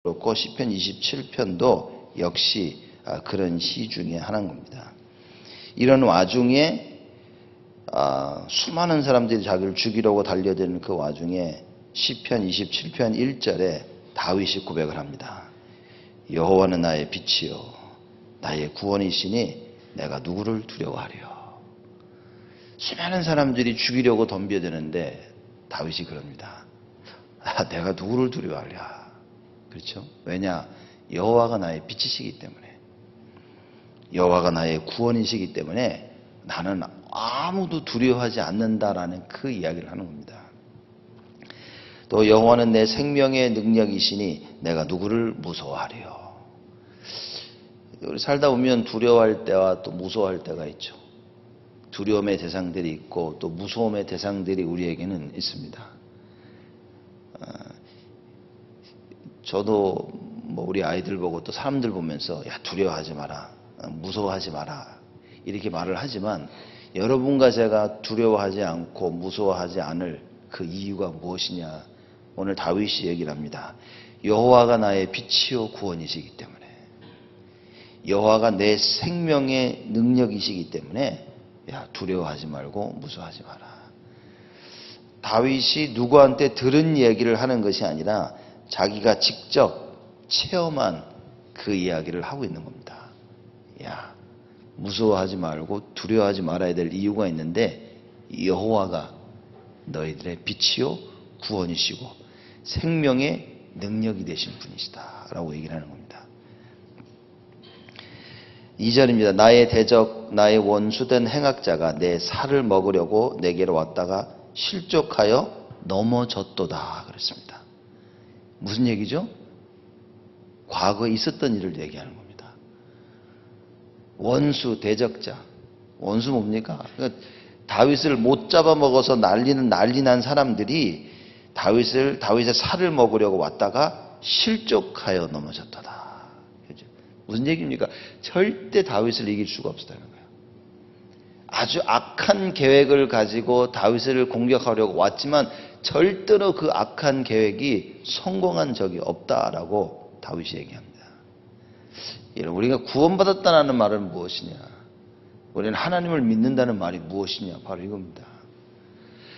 그렇고 시편 27편도 역시 그런 시 중에 하나인 겁니다. 이런 와중에 수많은 사람들이 자기를 죽이려고 달려드는 그 와중에 시편 27편 1절에 다윗이 고백을 합니다. 여호와는 나의 빛이요 나의 구원이시니 내가 누구를 두려워하리요. 수많은 사람들이 죽이려고 덤벼드는데 다윗이 그럽니다. 내가 누구를 두려워하랴. 그렇죠? 왜냐? 여호와가 나의 빛이시기 때문에, 여호와가 나의 구원이시기 때문에 나는 아무도 두려워하지 않는다라는 그 이야기를 하는 겁니다. 또 여호와는 내 생명의 능력이시니 내가 누구를 무서워하리요. 우리 살다 보면 두려워할 때와 또 무서워할 때가 있죠. 두려움의 대상들이 있고 또 무서움의 대상들이 우리에게는 있습니다. 저도 우리 아이들 보고 또 사람들 보면서 야 두려워하지 마라, 무서워하지 마라 이렇게 말을 하지만 여러분과 제가 두려워하지 않고 무서워하지 않을 그 이유가 무엇이냐? 오늘 다윗이 얘기를 합니다. 여호와가 나의 빛이요 구원이시기 때문에, 여호와가 내 생명의 능력이시기 때문에 야 두려워하지 말고 무서워하지 마라. 다윗이 누구한테 들은 얘기를 하는 것이 아니라 자기가 직접 체험한 그 이야기를 하고 있는 겁니다. 야, 무서워하지 말고 두려워하지 말아야 될 이유가 있는데 여호와가 너희들의 빛이요 구원이시고 생명의 능력이 되신 분이시다 라고 얘기를 하는 겁니다. 2절입니다. 나의 대적 나의 원수된 행악자가 내 살을 먹으려고 내게로 왔다가 실족하여 넘어졌도다 그랬습니다. 무슨 얘기죠? 과거에 있었던 일을 얘기하는 겁니다. 원수, 대적자. 원수 뭡니까? 그러니까 다윗을 못 잡아먹어서 난리난 사람들이 다윗의 살을 먹으려고 왔다가 실족하여 넘어졌도다. 그렇죠? 무슨 얘기입니까? 절대 다윗을 이길 수가 없었다는 거예요. 아주 악한 계획을 가지고 다윗을 공격하려고 왔지만 절대로 그 악한 계획이 성공한 적이 없다라고 다윗이 얘기합니다. 우리가 구원받았다는 말은 무엇이냐? 우리는 하나님을 믿는다는 말이 무엇이냐? 바로 이겁니다.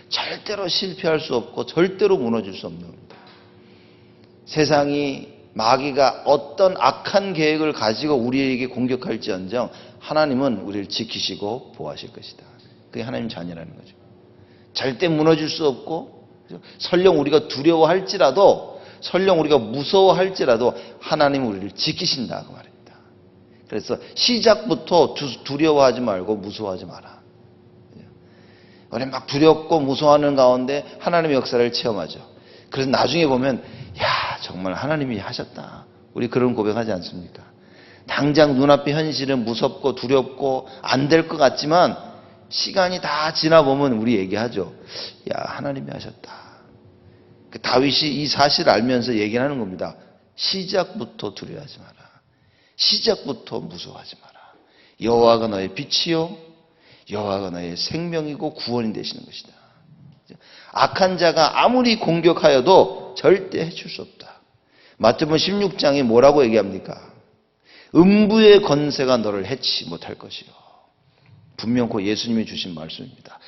절대로 실패할 수 없고 절대로 무너질 수 없는 겁니다. 세상이 마귀가 어떤 악한 계획을 가지고 우리에게 공격할지언정 하나님은 우리를 지키시고 보호하실 것이다. 그게 하나님 자녀라는 거죠. 절대 무너질 수 없고 설령 우리가 두려워할지라도 설령 우리가 무서워할지라도 하나님은 우리를 지키신다 그 말입니다. 그래서 시작부터 두려워하지 말고 무서워하지 마라. 우리 막 두렵고 무서워하는 가운데 하나님의 역사를 체험하죠. 그래서 나중에 보면 야 정말 하나님이 하셨다. 우리 그런 고백하지 않습니까? 당장 눈앞의 현실은 무섭고 두렵고 안 될 것 같지만 시간이 다 지나보면 우리 얘기하죠. 야 하나님이 하셨다. 다윗이 이 사실을 알면서 얘기하는 겁니다. 시작부터 두려워하지 마라. 시작부터 무서워하지 마라. 여호와가 너의 빛이요 여호와가 너의 생명이고 구원이 되시는 것이다. 악한 자가 아무리 공격하여도 절대 해칠 수 없다. 마태복음 16장에 뭐라고 얘기합니까? 음부의 권세가 너를 해치 못할 것이요. 분명코 예수님이 주신 말씀입니다.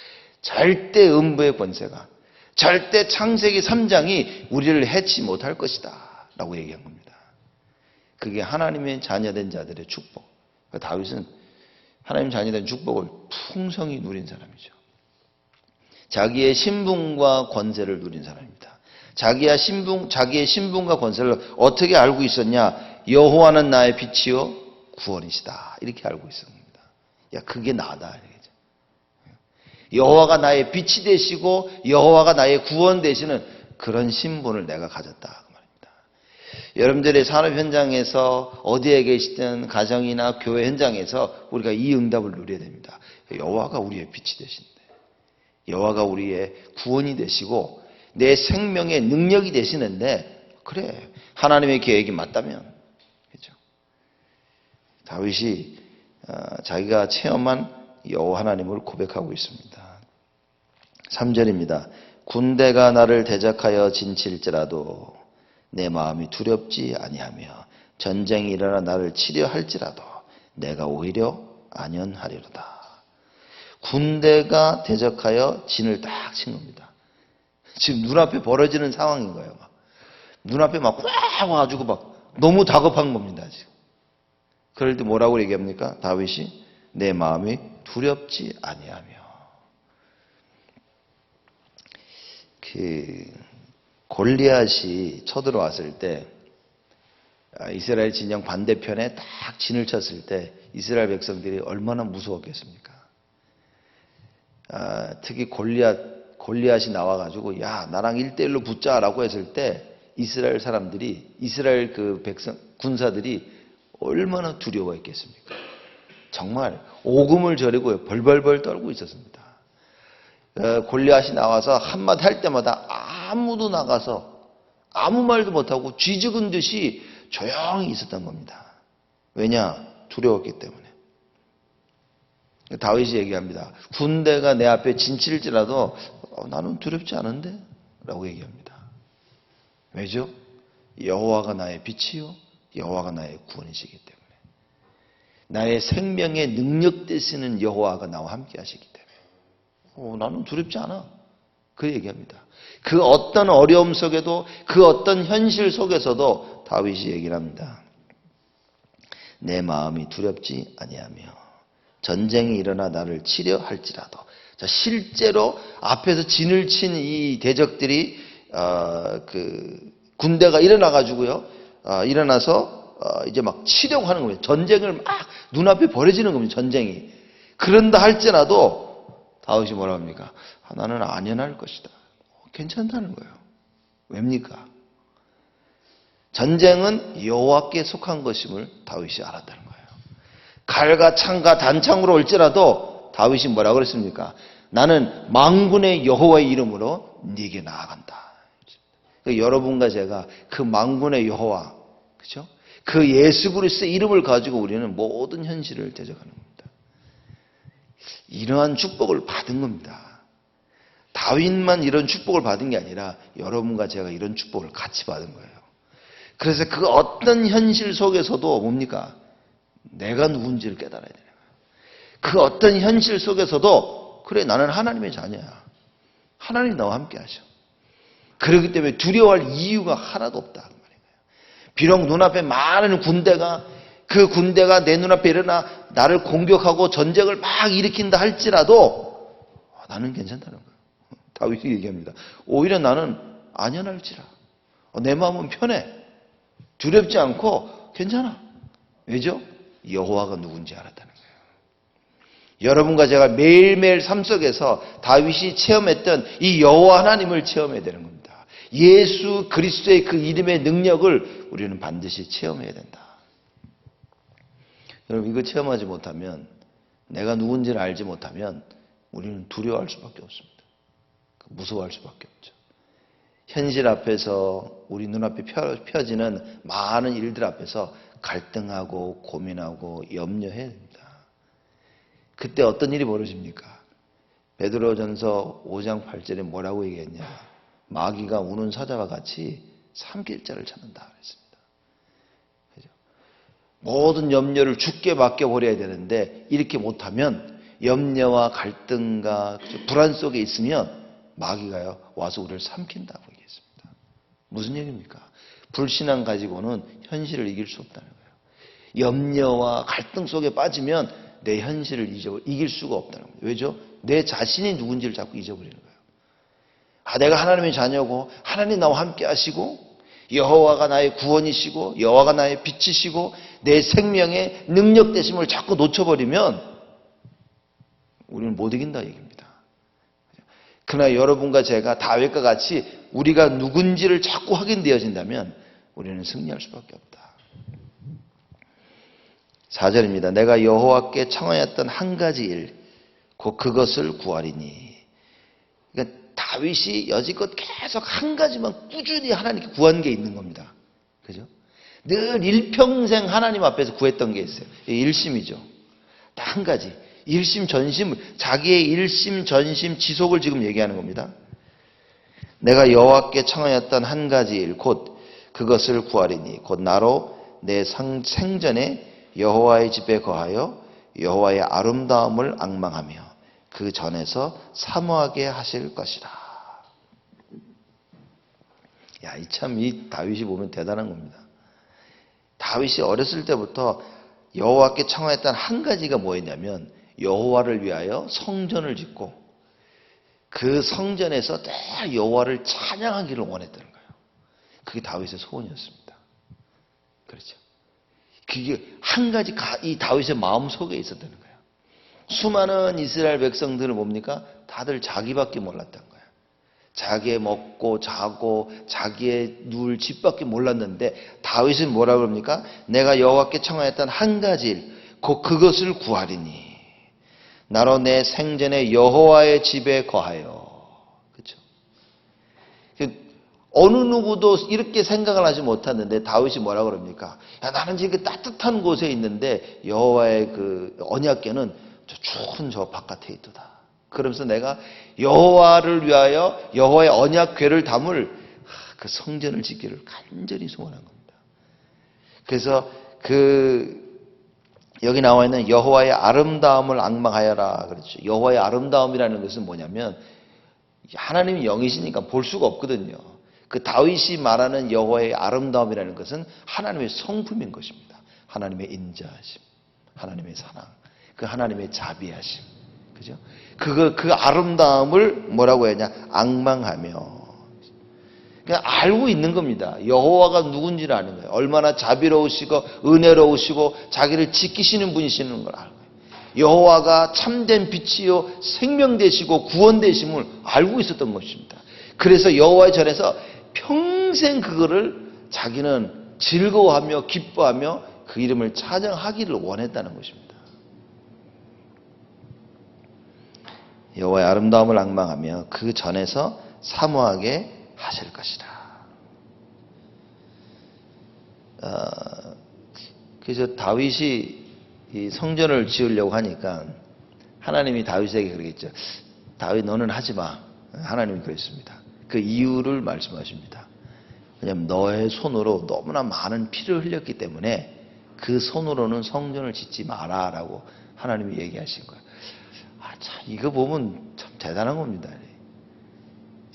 절대 음부의 권세가, 절대 창세기 3장이 우리를 해치 못할 것이다 라고 얘기한 겁니다. 그게 하나님의 자녀된 자들의 축복. 다윗은 하나님 자녀된 축복을 풍성히 누린 사람이죠. 자기의 신분과 권세를 누린 사람입니다. 자기의 신분과 권세를 어떻게 알고 있었냐? 여호와는 나의 빛이요 구원이시다 이렇게 알고 있었습니다. 야 그게 나다. 여호와가 나의 빛이 되시고 여호와가 나의 구원 되시는 그런 신분을 내가 가졌다 그 말입니다. 여러분들의 산업 현장에서 어디에 계시든 가정이나 교회 현장에서 우리가 이 응답을 누려야 됩니다. 여호와가 우리의 빛이 되신대. 여호와가 우리의 구원이 되시고 내 생명의 능력이 되시는데 그래 하나님의 계획이 맞다면 그렇죠? 다윗이 자기가 체험한 여호와 하나님을 고백하고 있습니다. 3절입니다. 군대가 나를 대적하여 진칠지라도 내 마음이 두렵지 아니하며 전쟁이 일어나 나를 치려 할지라도 내가 오히려 안연하리로다. 군대가 대적하여 진을 딱 친 겁니다. 지금 눈앞에 벌어지는 상황인 거예요. 막. 눈앞에 막 꽉 와가지고 막 너무 다급한 겁니다. 지금. 그럴 때 뭐라고 얘기합니까? 다윗이 내 마음이 두렵지 아니하며. 골리앗이 쳐들어왔을 때 이스라엘 진영 반대편에 딱 진을 쳤을 때 이스라엘 백성들이 얼마나 무서웠겠습니까? 특히 골리앗이 나와가지고 야 나랑 1대1로 붙자라고 했을 때 이스라엘 사람들이 이스라엘 그 백성 군사들이 얼마나 두려워했겠습니까? 정말 오금을 저리고 벌벌벌 떨고 있었습니다. 골리앗이 나와서 한마디 할 때마다 아무도 나가서 아무 말도 못하고 쥐죽은 듯이 조용히 있었던 겁니다. 왜냐? 두려웠기 때문에. 다윗이 얘기합니다. 군대가 내 앞에 진칠지라도 나는 두렵지 않은데? 라고 얘기합니다. 왜죠? 여호와가 나의 빛이요 여호와가 나의 구원이시기 때문에. 나의 생명의 능력 되시는 여호와가 나와 함께 하시기 때문에 나는 두렵지 않아. 그 얘기합니다. 그 어떤 어려움 속에도 그 어떤 현실 속에서도 다윗이 얘기를 합니다. 내 마음이 두렵지 아니하며 전쟁이 일어나 나를 치려 할지라도. 자, 실제로 앞에서 진을 친 이 대적들이 군대가 일어나가지고요. 일어나서 이제 막 치려고 하는 겁니다. 전쟁을 막 눈앞에 벌어지는 겁니다. 전쟁이. 그런다 할지라도 다윗이 뭐라 합니까? 나는 안연할 것이다. 괜찮다는 거예요. 왜입니까? 전쟁은 여호와께 속한 것임을 다윗이 알았다는 거예요. 칼과 창과 단창으로 올지라도 다윗이 뭐라고 그랬습니까? 나는 만군의 여호와의 이름으로 네게 나아간다. 여러분과 제가 그 만군의 여호와, 그렇죠? 그 예수 그리스도의 이름을 가지고 우리는 모든 현실을 대적하는 겁니다. 이러한 축복을 받은 겁니다. 다윗만 이런 축복을 받은 게 아니라 여러분과 제가 이런 축복을 같이 받은 거예요. 그래서 그 어떤 현실 속에서도 뭡니까? 내가 누군지를 깨달아야 되는 거예요. 그 어떤 현실 속에서도 그래 나는 하나님의 자녀야. 하나님이 나와 함께 하셔. 그렇기 때문에 두려워할 이유가 하나도 없다. 그 말이에요. 비록 눈앞에 많은 군대가 그 군대가 내 눈앞에 일어나 나를 공격하고 전쟁을 막 일으킨다 할지라도 나는 괜찮다는 거예요. 다윗이 얘기합니다. 오히려 나는 안연할지라. 내 마음은 편해. 두렵지 않고 괜찮아. 왜죠? 여호와가 누군지 알았다는 거예요. 여러분과 제가 매일매일 삶 속에서 다윗이 체험했던 이 여호와 하나님을 체험해야 되는 겁니다. 예수 그리스도의 그 이름의 능력을 우리는 반드시 체험해야 된다. 여러분 이거 체험하지 못하면 내가 누군지를 알지 못하면 우리는 두려워할 수밖에 없습니다. 무서워할 수밖에 없죠. 현실 앞에서 우리 눈앞에 펴지는 많은 일들 앞에서 갈등하고 고민하고 염려해야 됩니다. 그때 어떤 일이 벌어집니까? 베드로전서 5장 8절에 뭐라고 얘기했냐? 마귀가 우는 사자와 같이 삼킬 자를 찾는다 그랬습니다. 그죠? 모든 염려를 주께 맡겨버려야 되는데 이렇게 못하면 염려와 갈등과 불안 속에 있으면 마귀가요 와서 우리를 삼킨다고 얘기했습니다. 무슨 얘기입니까? 불신앙 가지고는 현실을 이길 수 없다는 거예요. 염려와 갈등 속에 빠지면 내 현실을 이길 수가 없다는 거예요. 왜죠? 내 자신이 누군지를 자꾸 잊어버리는 거예요. 내가 하나님의 자녀고 하나님 나와 함께 하시고 여호와가 나의 구원이시고 여호와가 나의 빛이시고 내 생명의 능력 되심을 자꾸 놓쳐버리면 우리는 못 이긴다 얘기입니다. 그러나 여러분과 제가 다윗과 같이 우리가 누군지를 자꾸 확인되어진다면 우리는 승리할 수밖에 없다. 4절입니다. 내가 여호와께 청하였던 한 가지 일, 곧 그것을 구하리니. 그러니까 다윗이 여지껏 계속 한 가지만 꾸준히 하나님께 구한 게 있는 겁니다. 그죠? 늘 일평생 하나님 앞에서 구했던 게 있어요. 일심이죠. 딱 한 가지. 일심 전심, 자기의 일심 전심 지속을 지금 얘기하는 겁니다. 내가 여호와께 청하였던 한 가지 일, 곧 그것을 구하리니 곧 나로 내 생전에 여호와의 집에 거하여 여호와의 아름다움을 앙망하며 그 전에서 사모하게 하실 것이라. 야, 이 다윗이 보면 대단한 겁니다. 다윗이 어렸을 때부터 여호와께 청하였던 한 가지가 뭐였냐면 여호와를 위하여 성전을 짓고 그 성전에서 늘 여호와를 찬양하기를 원했다는 거예요. 그게 다윗의 소원이었습니다. 그렇죠. 그게 한 가지 이 다윗의 마음 속에 있었다는 거예요. 수많은 이스라엘 백성들을 뭡니까? 다들 자기밖에 몰랐던 거예요. 자기의 먹고 자고 자기의 누울 집밖에 몰랐는데 다윗은 뭐라고 합니까? 내가 여호와께 청하였던 한 가지 일, 곧 그것을 구하리니 나로 내 생전에 여호와의 집에 거하여. 그렇죠? 어느 누구도 이렇게 생각을 하지 못하는데 다윗이 뭐라고 그럽니까? 야, 나는 지금 따뜻한 곳에 있는데 여호와의 그 언약궤는 저 추운 저 바깥에 있도다. 그러면서 내가 여호와를 위하여 여호와의 언약궤를 담을 그 성전을 짓기를 간절히 소원한 겁니다. 그래서 여기 나와 있는 여호와의 아름다움을 앙망하여라 그랬죠. 여호와의 아름다움이라는 것은 뭐냐면 하나님이 영이시니까 볼 수가 없거든요. 그 다윗이 말하는 여호와의 아름다움이라는 것은 하나님의 성품인 것입니다. 하나님의 인자하심, 하나님의 사랑, 그 하나님의 자비하심, 그죠? 그 아름다움을 뭐라고 해야 하냐? 앙망하며. 그냥 알고 있는 겁니다. 여호와가 누군지를 아는 거예요. 얼마나 자비로우시고 은혜로우시고 자기를 지키시는 분이시는 걸 알고 있어요. 여호와가 참된 빛이요 생명 되시고 구원 되심을 알고 있었던 것입니다. 그래서 여호와의 전에서 평생 그거를 자기는 즐거워하며 기뻐하며 그 이름을 찬양하기를 원했다는 것입니다. 여호와의 아름다움을 앙망하며 그 전에서 사모하게 하실 것이다. 그래서 다윗이 이 성전을 지으려고 하니까 하나님이 다윗에게 그러겠죠. 다윗 너는 하지 마. 하나님이 그랬습니다. 그 이유를 말씀하십니다. 왜냐하면 너의 손으로 너무나 많은 피를 흘렸기 때문에 그 손으로는 성전을 짓지 마라라고 하나님이 얘기하신 거예요. 참 이거 보면 참 대단한 겁니다.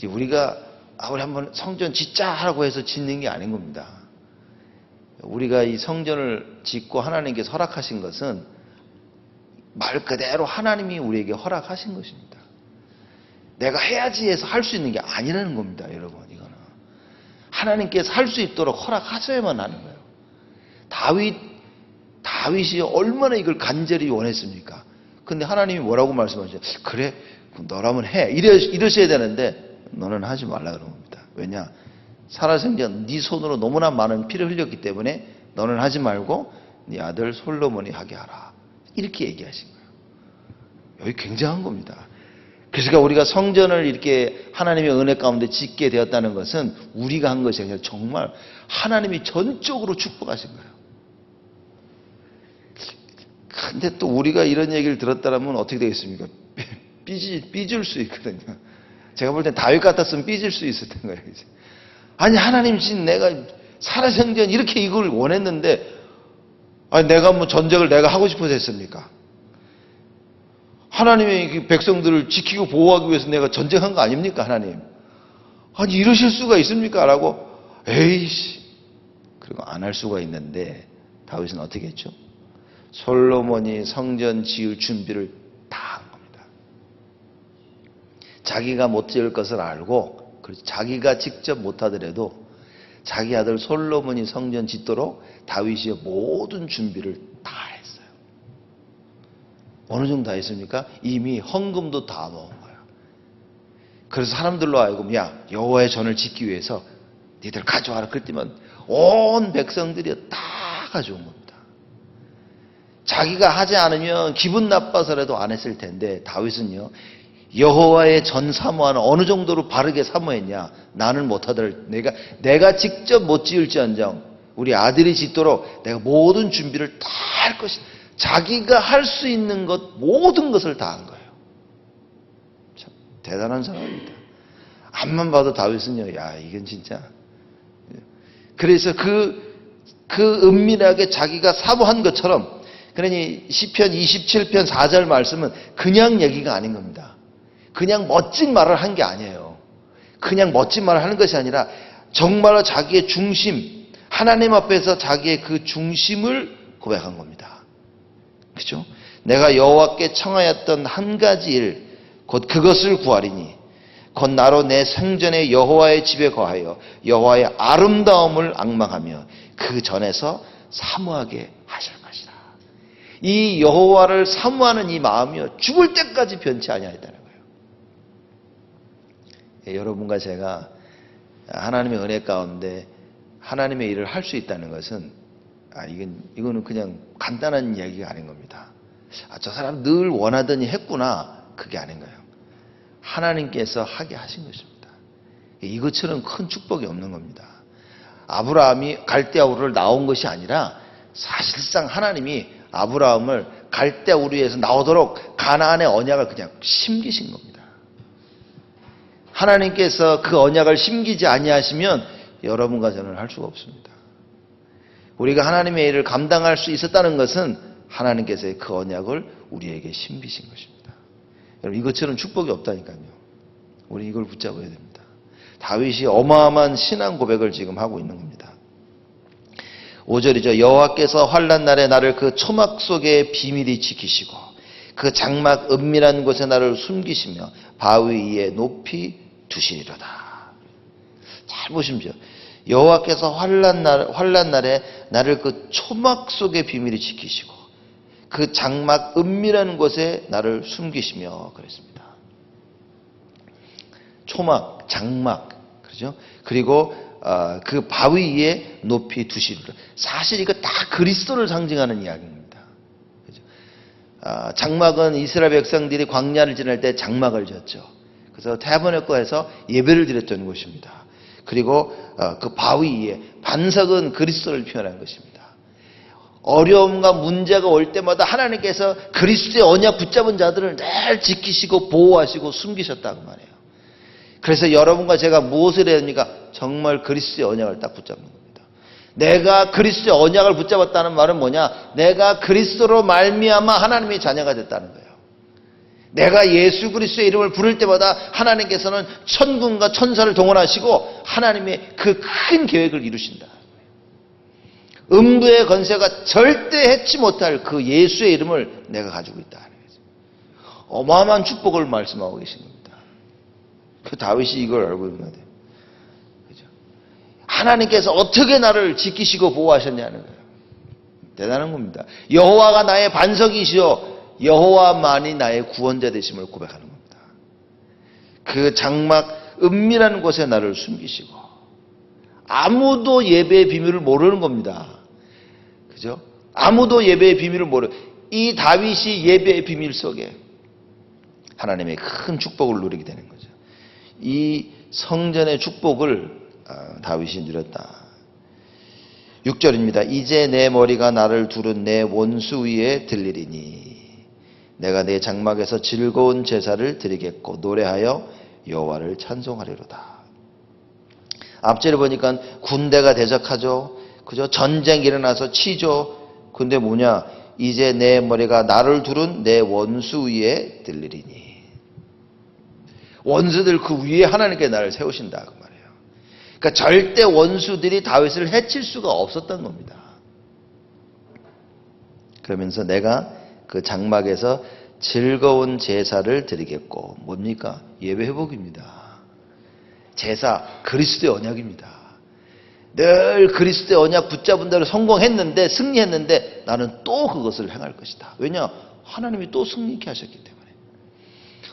우리가 우리 한번 성전 짓자라고 해서 짓는 게 아닌 겁니다. 우리가 이 성전을 짓고 하나님께서 허락하신 것은 말 그대로 하나님이 우리에게 허락하신 것입니다. 내가 해야지 해서 할 수 있는 게 아니라는 겁니다. 여러분, 이거는 하나님께서 할 수 있도록 허락하셔야만 하는 거예요. 다윗이 얼마나 이걸 간절히 원했습니까? 근데 하나님이 뭐라고 말씀하시죠? 그래, 너라면 해. 이러셔야 되는데 너는 하지 말라 그런 겁니다. 왜냐? 살아생전 네 손으로 너무나 많은 피를 흘렸기 때문에 너는 하지 말고 네 아들 솔로몬이 하게 하라. 이렇게 얘기하신 거예요. 여기 굉장한 겁니다. 그러니까 우리가 성전을 이렇게 하나님의 은혜 가운데 짓게 되었다는 것은 우리가 한 것이 아니라 정말 하나님이 전적으로 축복하신 거예요. 근데 또 우리가 이런 얘기를 들었다면 어떻게 되겠습니까? 삐질 수 있거든요. 제가 볼 땐 다윗 같았으면 삐질 수 있었던 거예요. 아니 하나님 진 내가 살아생전 이렇게 이걸 원했는데 아니 내가 뭐 전쟁을 내가 하고 싶어서 했습니까? 하나님의 백성들을 지키고 보호하기 위해서 내가 전쟁한 거 아닙니까 하나님? 아니 이러실 수가 있습니까? 라고 에이씨 그리고 안 할 수가 있는데 다윗은 어떻게 했죠? 솔로몬이 성전 지을 준비를 다 한 겁니다. 자기가 못 지을 것을 알고 자기가 직접 못하더라도 자기 아들 솔로몬이 성전 짓도록 다윗이 모든 준비를 다 했어요. 어느 정도 다 했습니까? 이미 헌금도 다 넣은 거예요. 그래서 사람들로 하여금 야 여호와의 전을 짓기 위해서 니들 가져와라 그랬더니 온 백성들이 다 가져온 겁니다. 자기가 하지 않으면 기분 나빠서라도 안 했을 텐데 다윗은요 여호와의 전 사모하는 어느 정도로 바르게 사모했냐? 나는 못하더라도 내가 직접 못 지을지언정 우리 아들이 짓도록 내가 모든 준비를 다 할 것이다. 자기가 할 수 있는 것 모든 것을 다 한 거예요. 참 대단한 사람입니다. 앞만 봐도 다윗은요, 야 이건 진짜. 그래서 그 은밀하게 자기가 사모한 것처럼, 그러니 시편 27편 4절 말씀은 그냥 얘기가 아닌 겁니다. 그냥 멋진 말을 한 게 아니에요. 그냥 멋진 말을 하는 것이 아니라 정말로 자기의 중심, 하나님 앞에서 자기의 그 중심을 고백한 겁니다. 그죠? 내가 여호와께 청하였던 한 가지 일, 곧 그것을 구하리니 곧 나로 내 생전에 여호와의 집에 거하여 여호와의 아름다움을 앙망하며 그 전에서 사모하게 하실 것이다. 이 여호와를 사모하는 이 마음이요, 죽을 때까지 변치 아니하였다는 거예요. 여러분과 제가 하나님의 은혜 가운데 하나님의 일을 할 수 있다는 것은 이거는 그냥 간단한 얘기가 아닌 겁니다. 저 사람 늘 원하더니 했구나, 그게 아닌 거예요. 하나님께서 하게 하신 것입니다. 이것처럼 큰 축복이 없는 겁니다. 아브라함이 갈대아 우르를 나온 것이 아니라 사실상 하나님이 아브라함을 갈대아 우르에서 나오도록 가나안의 언약을 그냥 심기신 겁니다. 하나님께서 그 언약을 심기지 아니하시면 여러분과 저는 할 수가 없습니다. 우리가 하나님의 일을 감당할 수 있었다는 것은 하나님께서의 그 언약을 우리에게 심기신 것입니다. 여러분, 이것처럼 축복이 없다니까요. 우리 이걸 붙잡아야 됩니다. 다윗이 어마어마한 신앙 고백을 지금 하고 있는 겁니다. 5절이죠. 여호와께서 환난 날에 나를 그 초막 속에 비밀히 지키시고 그 장막 은밀한 곳에 나를 숨기시며 바위 위에 높이 두시리로다. 잘 보십시오. 여호와께서 환난 날에 나를 그 초막 속에 비밀히 지키시고 그 장막 은밀한 곳에 나를 숨기시며 그랬습니다. 초막, 장막, 그렇죠? 그리고 그 바위 위에 높이 두시리라. 사실 이거 다 그리스도를 상징하는 이야기입니다. 그렇죠? 장막은 이스라엘 백성들이 광야를 지날 때 장막을 지었죠. 그래서 타버나클에서 예배를 드렸던 곳입니다. 그리고 그 바위 위에 반석은 그리스도를 표현한 것입니다. 어려움과 문제가 올 때마다 하나님께서 그리스도의 언약 붙잡은 자들을 늘 지키시고 보호하시고 숨기셨다고 말해요. 그래서 여러분과 제가 무엇을 해야 됩니까? 정말 그리스도의 언약을 딱 붙잡는 겁니다. 내가 그리스도의 언약을 붙잡았다는 말은 뭐냐? 내가 그리스도로 말미암아 하나님의 자녀가 됐다는 거예요. 내가 예수 그리스도의 이름을 부를 때마다 하나님께서는 천군과 천사를 동원하시고 하나님의 그 큰 계획을 이루신다. 음부의 권세가 절대 해치 못할 그 예수의 이름을 내가 가지고 있다. 어마어마한 축복을 말씀하고 계신 겁니다. 그 다윗이 이걸 알고 있는 거예요. 그죠? 하나님께서 어떻게 나를 지키시고 보호하셨냐는 거예요. 대단한 겁니다. 여호와가 나의 반석이시오. 여호와만이 나의 구원자 되심을 고백하는 겁니다. 그 장막 은밀한 곳에 나를 숨기시고 아무도 예배의 비밀을 모르는 겁니다. 그죠? 아무도 예배의 비밀을 모르. 이 다윗이 예배의 비밀 속에 하나님의 큰 축복을 누리게 되는 거죠. 이 성전의 축복을 다윗이 누렸다. 6절입니다. 이제 내 머리가 나를 두른 내 원수 위에 들리리니 내가 내 장막에서 즐거운 제사를 드리겠고 노래하여 여호와를 찬송하리로다. 앞절에 보니까 군대가 대적하죠. 그죠? 전쟁이 일어나서 치죠. 근데 뭐냐? 이제 내 머리가 나를 두른 내 원수 위에 들리리니. 원수들 그 위에 하나님께 나를 세우신다 그 말이에요. 그러니까 절대 원수들이 다윗을 해칠 수가 없었던 겁니다. 그러면서 내가 그 장막에서 즐거운 제사를 드리겠고 뭡니까? 예배 회복입니다. 제사 그리스도의 언약입니다. 늘 그리스도의 언약 붙잡은 대로 성공했는데 승리했는데 나는 또 그것을 행할 것이다. 왜냐? 하나님이 또 승리케 하셨기 때문에.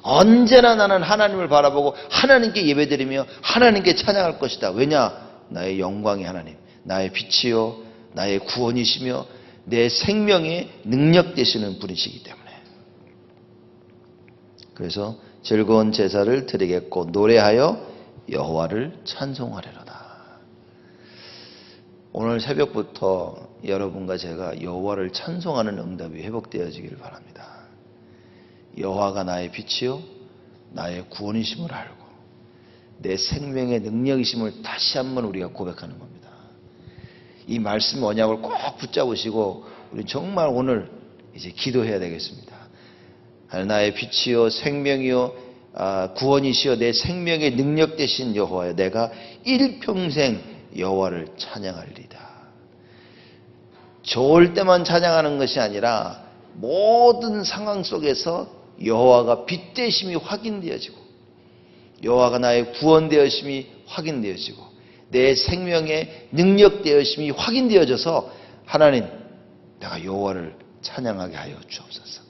언제나 나는 하나님을 바라보고 하나님께 예배드리며 하나님께 찬양할 것이다. 왜냐? 나의 영광의 하나님, 나의 빛이요 나의 구원이시며 내 생명의 능력 되시는 분이시기 때문에. 그래서 즐거운 제사를 드리겠고 노래하여 여호와를 찬송하리로다. 오늘 새벽부터 여러분과 제가 여호와를 찬송하는 응답이 회복되어지기를 바랍니다. 여호와가 나의 빛이요 나의 구원이심을 알고 내 생명의 능력이심을 다시 한번 우리가 고백하는 겁니다. 이 말씀 언약을 꼭 붙잡으시고 우리 정말 오늘 이제 기도해야 되겠습니다. 나의 빛이요 생명이요 구원이시여 내 생명의 능력 되신 여호와여 내가 일평생 여호와를 찬양하리이다. 좋을 때만 찬양하는 것이 아니라 모든 상황 속에서 여호와가 빛 되심이 확인되어지고 여호와가 나의 구원 되심이 확인되어지고 내 생명의 능력 되심이 확인되어져서 하나님 내가 여호와를 찬양하게 하여 주옵소서.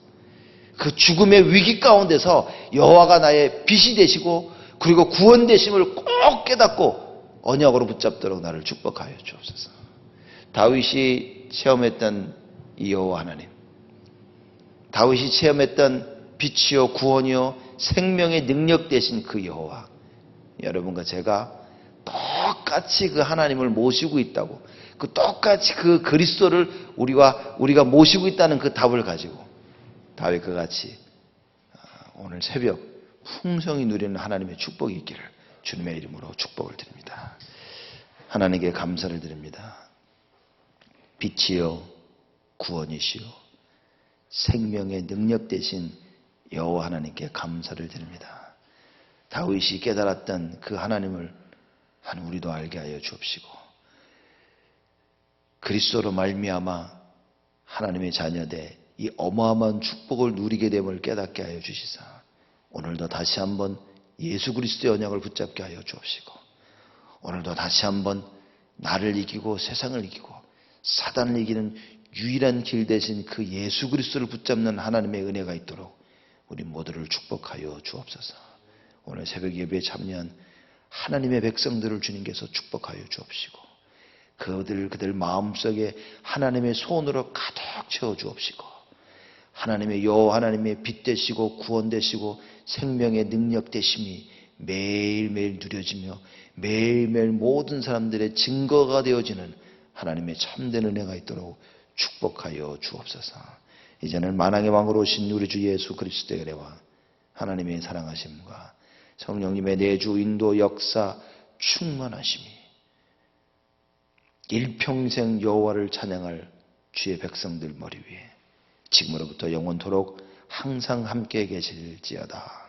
그 죽음의 위기 가운데서 여호와가 나의 빛이 되시고 그리고 구원 되심을 꼭 깨닫고 언약으로 붙잡도록 나를 축복하여 주옵소서. 다윗이 체험했던 이 여호와 하나님, 다윗이 체험했던 빛이요 구원이요 생명의 능력 되신 그 여호와, 여러분과 제가 똑같이 그 하나님을 모시고 있다고, 그 똑같이 그 그리스도를 우리가 모시고 있다는 그 답을 가지고 다윗과 같이 오늘 새벽 풍성히 누리는 하나님의 축복이 있기를 주님의 이름으로 축복을 드립니다. 하나님께 감사를 드립니다. 빛이요 구원이시요 생명의 능력 되신 여호와 하나님께 감사를 드립니다. 다윗이 깨달았던 그 하나님을 우리도 알게 하여 주옵시고 그리스도로 말미암아 하나님의 자녀되 이 어마어마한 축복을 누리게 됨을 깨닫게 하여 주시사 오늘도 다시 한번 예수 그리스도의 언약을 붙잡게 하여 주옵시고 오늘도 다시 한번 나를 이기고 세상을 이기고 사단을 이기는 유일한 길 대신 그 예수 그리스도를 붙잡는 하나님의 은혜가 있도록 우리 모두를 축복하여 주옵소서. 오늘 새벽 예배에 참여한 하나님의 백성들을 주님께서 축복하여 주옵시고 그들 마음속에 하나님의 소원으로 가득 채워 주옵시고 하나님의 여호와 하나님의 빛 되시고 구원 되시고 생명의 능력 되심이 매일매일 누려지며 매일매일 모든 사람들의 증거가 되어지는 하나님의 참된 은혜가 있도록 축복하여 주옵소서. 이제는 만왕의 왕으로 오신 우리 주 예수 그리스도의 은혜와 하나님의 사랑하심과 성령님의 내주 인도 역사 충만하심이 일평생 여호와를 찬양할 주의 백성들 머리 위에 지금으로부터 영원토록 항상 함께 계실지어다.